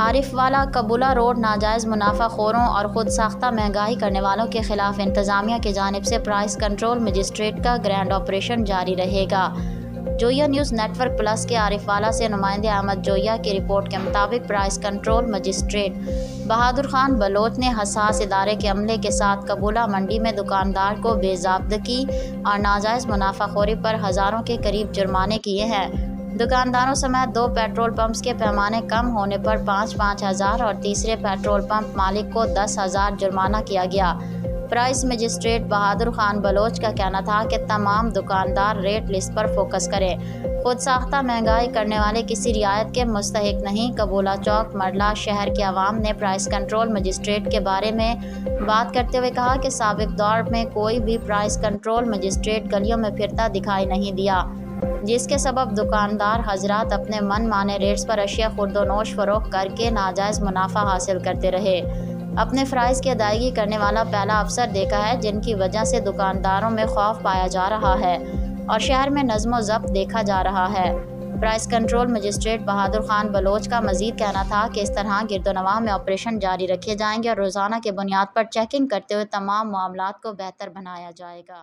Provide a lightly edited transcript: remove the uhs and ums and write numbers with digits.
عارف والا قبولہ روڈ ناجائز منافع خوروں اور خود ساختہ مہنگائی کرنے والوں کے خلاف انتظامیہ کی جانب سے پرائس کنٹرول مجسٹریٹ کا گرینڈ آپریشن جاری رہے گا۔ جویا نیوز نیٹ ورک پلس کے عارف والا سے نمائندے احمد جویا کی رپورٹ کے مطابق پرائس کنٹرول مجسٹریٹ بہادر خان بلوچ نے حساس ادارے کے عملے کے ساتھ قبولہ منڈی میں دکاندار کو بے ضابطگی اور ناجائز منافع خوری پر ہزاروں کے قریب جرمانے کیے ہیں۔ دکانداروں سمیت 2 پیٹرول پمپس کے پیمانے کم ہونے پر 5,000 5,000 اور تیسرے پیٹرول پمپ مالک کو 10,000 جرمانہ کیا گیا۔ پرائس مجسٹریٹ بہادر خان بلوچ کا کہنا تھا کہ تمام دکاندار ریٹ لسٹ پر فوکس کریں، خود ساختہ مہنگائی کرنے والے کسی رعایت کے مستحق نہیں۔ قبولہ چوک مرلہ شہر کے عوام نے پرائس کنٹرول مجسٹریٹ کے بارے میں بات کرتے ہوئے کہا کہ سابق دور میں کوئی بھی پرائس کنٹرول مجسٹریٹ گلیوں میں پھرتا دکھائی نہیں دیا، جس کے سبب دکاندار حضرات اپنے من مانے ریٹس پر اشیاء خرد و نوش فروخت کر کے ناجائز منافع حاصل کرتے رہے۔ اپنے فرائض کی ادائیگی کرنے والا پہلا افسر دیکھا ہے، جن کی وجہ سے دکانداروں میں خوف پایا جا رہا ہے اور شہر میں نظم و ضبط دیکھا جا رہا ہے۔ پرائس کنٹرول مجسٹریٹ بہادر خان بلوچ کا مزید کہنا تھا کہ اس طرح گرد و نواح میں آپریشن جاری رکھے جائیں گے اور روزانہ کی بنیاد پر چیکنگ کرتے ہوئے تمام معاملات کو بہتر بنایا جائے گا۔